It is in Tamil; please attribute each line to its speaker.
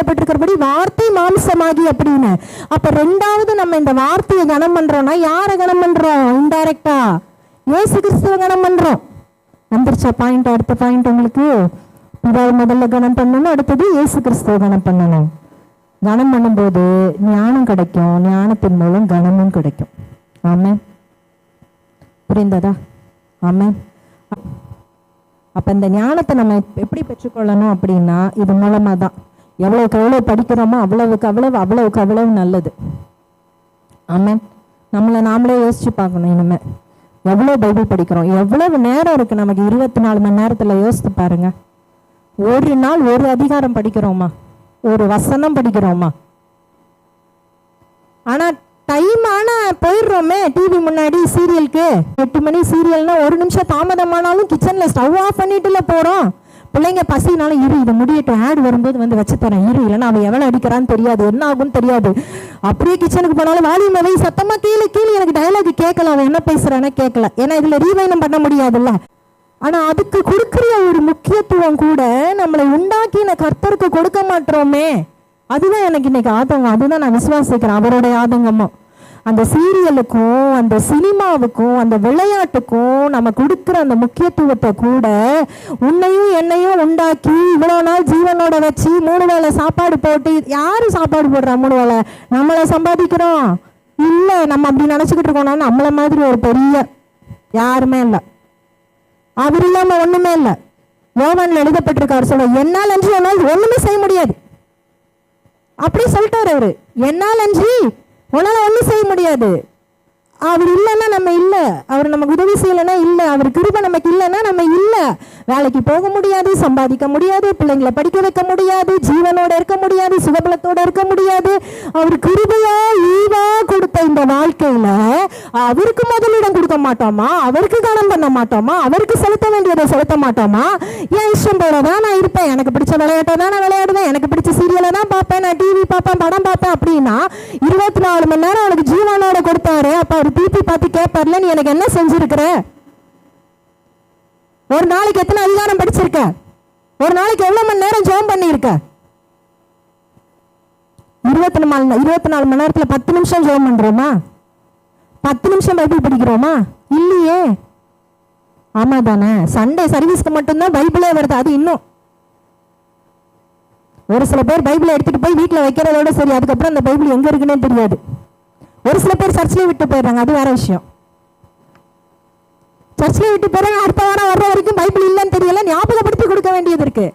Speaker 1: பட்டிருக்கிறபடி வார்த்தை மாம்சமாகி அப்படின்னு. அப்ப ரெண்டாவது நம்ம இந்த வார்த்தையை கனம் பண்றோம்னா யாரை கனம் பண்றோம்? இன்டைரக்டா இயேசு கிறிஸ்துவ கனம் பண்றோம். வந்துருச்சா பாயிண்ட்? அடுத்த பாயிண்ட் உங்களுக்கு, இதாவது முதல்ல கனம் பண்ணணும், அடுத்தது இயேசு கிறிஸ்துவ கனம் பண்ணணும். கனம் பண்ணும்போது ஞானம் கிடைக்கும், ஞானத்தின் மூலம் கனமும் கிடைக்கும். ஆமென். புரிந்ததா? ஆமென். அப்ப இந்த ஞானத்தை நம்ம எப்படி பெற்றுக்கொள்ளணும் அப்படின்னா இது மூலமா தான். எவ்வளவுக்கு எவ்வளவு படிக்கிறோமோ அவ்வளவுக்கு அவ்வளவு நல்லது. ஆமென். நம்மளை நாமளே யோசிச்சு பார்க்கணும். இனிமே எவ்வளவு பைபிள் படிக்கிறோம், எவ்வளவு நேரம் இருக்கு நமக்கு? 24 மணி நேரத்துல யோசித்து பாருங்க. ஒரு நாள் ஒரு அதிகாரம் படிக்கிறோமா? ஒரு வசனம் படிக்கிறோமா? ஆனா டைம் ஆனா போயிடுறோமே டிவி முன்னாடி சீரியலுக்கு. 8 மணி சீரியல்னா 1 நிமிஷம் தாமதமானாலும் கிச்சன்ல ஸ்டவ் ஆஃப் பண்ணிட்டுல போறோம். பிள்ளைங்க பசினாலும் இரு இதை முடியட்டும், ஆடு வரும்போது வந்து வச்சு தரேன் இரு, இல்லைன்னா அவன் எவ்வளவு அடிக்கிறான்னு தெரியாது, என்ன ஆகும்னு தெரியாது. அப்படியே கிச்சனுக்கு போனாலும் வால்யூம் வை, சத்தமா கீழே எனக்கு டயலாக் கேட்கல, அவன் என்ன பேசுறானே கேட்கல, ஏன்னா இதுல ரீவைனம் பண்ண முடியாதுல்ல. ஆனா அதுக்கு கொடுக்குற ஒரு முக்கியத்துவம் கூட நம்மளை உண்டாக்கின கர்த்தருக்கு கொடுக்க மாட்டோமே. அதுதான் எனக்கு இன்னைக்கு ஆதங்கம். அதுதான் நான் விசுவாசிக்கிறேன், அவருடைய ஆதங்கமும். அந்த சீரியலுக்கும் அந்த சினிமாவுக்கும் அந்த விளையாட்டுக்கும் நம்ம கொடுக்குற அந்த முக்கியத்துவத்தை கூட உன்னையும் என்னையும் உண்டாக்கி இவ்வளோ நாள் ஜீவனோட வச்சு 3 வேளை சாப்பாடு போட்டு, யாரு சாப்பாடு போடுறா 3 வேளை? நம்மளை சம்பாதிக்கிறோம் இல்லை, நம்ம அப்படி நினச்சிக்கிட்டு இருக்கோம்னா நம்மளை மாதிரி ஒரு பெரிய யாருமே இல்லை, அவர் இல்லாம ஒண்ணுமே இல்லை. யோவான்ல எழுதப்பட்டிருக்காரு, சொல்ல என்னால் அன்றி ஒண்ணுமே செய்ய முடியாது அப்படி சொல்லிட்டாரு அவரு. என்னால் அன்றி உன்னால ஒன்றும் செய்ய முடியாது. அவர் இல்லைன்னா நம்ம இல்லை, அவர் நமக்கு உதவி செய்யலைன்னா இல்லை, அவர் கிருபை நமக்கு இல்லைன்னா நம்ம இல்லை. வேலைக்கு போக முடியாது, சம்பாதிக்க முடியாது, பிள்ளைங்களை படிக்க வைக்க முடியாது, ஜீவனோட இருக்க முடியாது, சுகபலத்தோட இருக்க முடியாது. அவர் கிருபையா ஈவா கொடுத்த இந்த வாழ்க்கையில அவருக்கு முதலிடம் கொடுக்க மாட்டோமா? அவருக்கு கனம் பண்ண மாட்டோமா? அவருக்கு செலுத்த வேண்டியதை செலுத்த மாட்டோமா? என் இஷ்டம் போலதான் நான் இருப்பேன், எனக்கு பிடிச்ச விளையாட்டை தான் நான் விளையாடுவேன், எனக்கு பிடிச்ச சீரியலை தான் பார்ப்பேன், நான் டிவி பார்ப்பேன், படம் பார்ப்பேன் அப்படின்னா 24 மணி நேரம் அவனுக்கு ஜீவனோட கொடுத்தாரு. அப்ப அவர் திருப்பி பார்த்து கேட்பார்ல, நீ எனக்கு என்ன செஞ்சிருக்கிற? ஒரு நாளைக்கு எத்தனை அதிகாரம் படிச்சிருக்க? ஒரு நாளைக்கு எவ்வளவு மணி நேரம் ஜெபம் பண்ணிருக்க? 24 மணி நேரத்துல 10 நிமிஷம் ஜெபம் பண்றோமா? 10 நிமிஷம் பைபிள் படிக்கிறோமா? இல்லையே. ஆமா தானே? சண்டே சர்வீஸ்க்கு மட்டும்தான் பைபிளே வருது. அது இன்னும் ஒரு சில பேர் பைபிளை எடுத்துட்டு போய் வீட்டுல வைக்கிறதோட சரி, அதுக்கப்புறம் அந்த பைபிள் எங்க இருக்குன்னே தெரியாது. ஒரு சில பேர் சர்ச்சிலே விட்டு போயிடுறாங்க, அது வேற விஷயம். சர்ச்சிலே விட்டு போறாங்க, அடுத்த வாரம் வர்ற வரைக்கும் பைபிள் இல்லைன்னு தெரியல, ஞாபகப்படுத்தி கொடுக்க வேண்டியது இருக்கு.